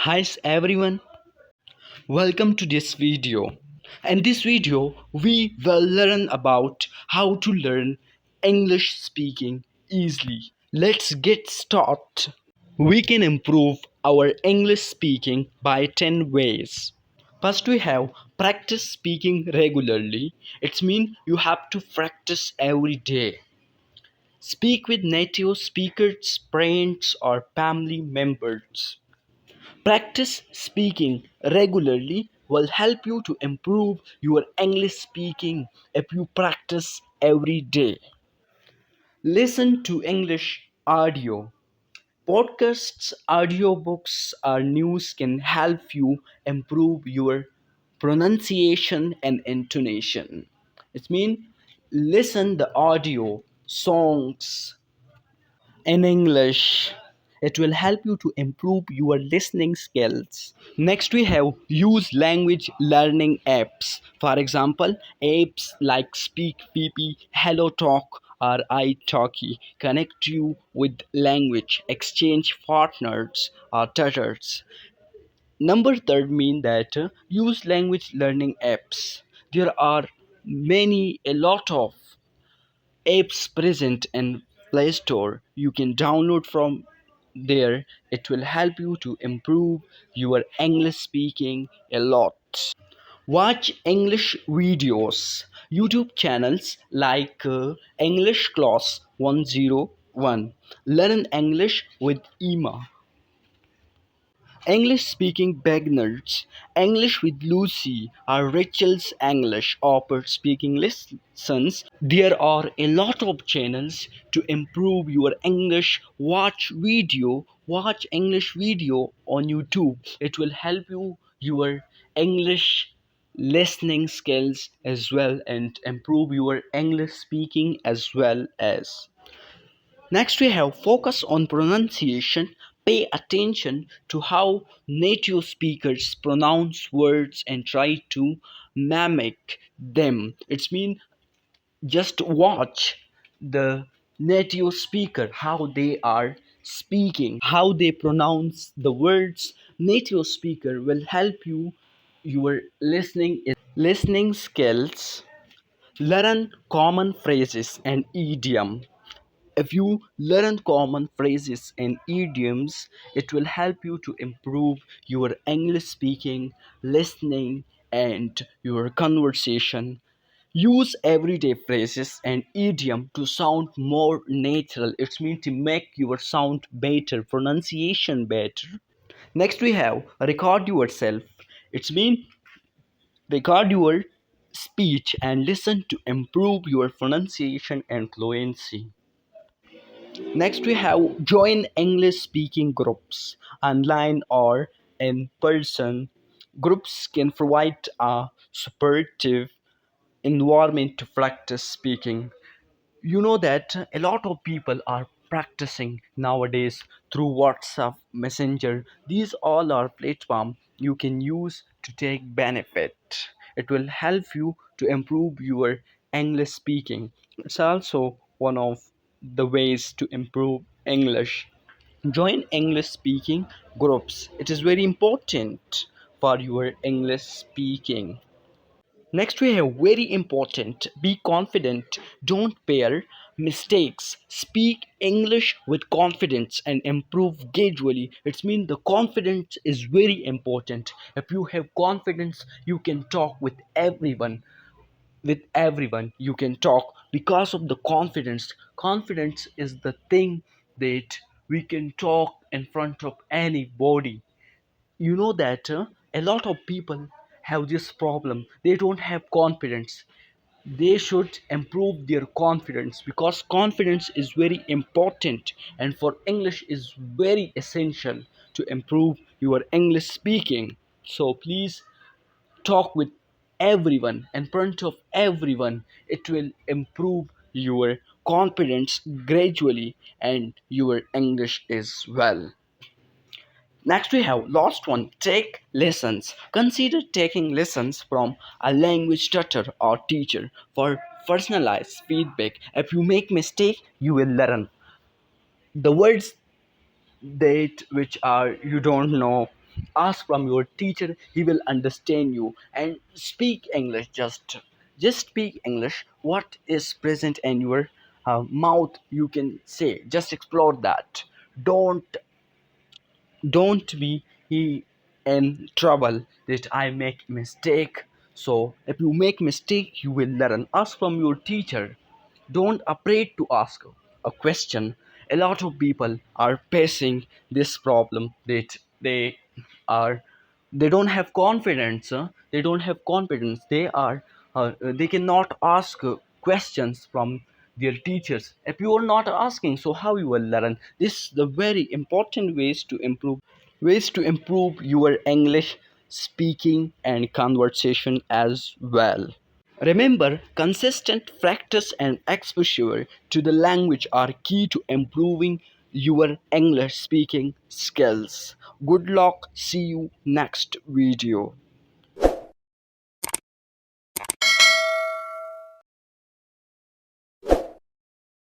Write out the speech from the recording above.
Hi everyone, welcome to this video. In this video, we will learn about how to learn English speaking easily. Let's get started. We can improve our English speaking by 10 ways. First, we have practice speaking regularly. It means you have to practice every day. Speak with native speakers, friends, or family members. Practice speaking regularly will help you to improve your English speaking if you practice every day. Listen to English audio. Podcasts, audiobooks, or news can help you improve your pronunciation and intonation. It means listen the audio, songs, in English. It will help you to improve your listening skills. Next, we have use language learning apps. For example, apps like Speak PP, Hello Talk, or iTalki connect you with language exchange partners or tutors. Number third mean that use language learning apps. There are a lot of apps present in Play Store. You can download from there. It will help you to improve your English speaking a lot. Watch English videos. YouTube channels like English Class 101. Learn English with Emma. English speaking beginners, English with Lucy or Rachel's English offer speaking lessons. There are a lot of channels to improve your English. Watch English video on YouTube. It will help you your English listening skills as well and improve your English speaking as well as. Next, we have focus on pronunciation. Pay attention to how native speakers pronounce words and try to mimic them. It's mean just watch the native speaker how they are speaking, how they pronounce the words. Native speaker will help you your listening skills. Learn common phrases and idiom. If you learn common phrases and idioms, it will help you to improve your English speaking, listening, and your conversation. Use everyday phrases and idiom to sound more natural. It means to make your sound better, pronunciation better. Next, we have record yourself. It's mean record your speech and listen to improve your pronunciation and fluency. Next, we have join English speaking groups, online or in person. Groups can provide a supportive environment to practice speaking. You know that a lot of people are practicing nowadays through WhatsApp, Messenger. These all are platform you can use to take benefit. It will help you to improve your English speaking. It's also one of the ways to improve English. Join English speaking groups. It is very important for your English speaking. Next, we have very important be confident, don't fear mistakes, speak English with confidence and improve gradually. It means the confidence is very important. If you have confidence, you can talk with everyone. With everyone, you can talk because of the confidence. Confidence is the thing that we can talk in front of anybody. You know that a lot of people have this problem, they don't have confidence. They should improve their confidence because confidence is very important and for English is very essential to improve your English speaking. So please talk with everyone in front of everyone. It will improve your confidence gradually and your English as well. Next, we have last one take lessons. Consider taking lessons from a language tutor or teacher for personalized feedback. If you make mistake, you will learn the words that which are you don't know. ask from your teacher, he will understand you. And speak English, just speak English. What is present in your mouth, you can say, just explore that. Don't be in trouble that I make mistake. So if you make mistake, you will learn. Ask from your teacher. Don't afraid to ask a question. A lot of people are facing this problem that are they don't have confidence. They don't have confidence. They cannot ask questions from their teachers. If you are not asking, so how you will learn? This is the very important ways to improve your English speaking and conversation as well. Remember, consistent practice and exposure to the language are key to improving your English speaking skills. Good luck. See you next video.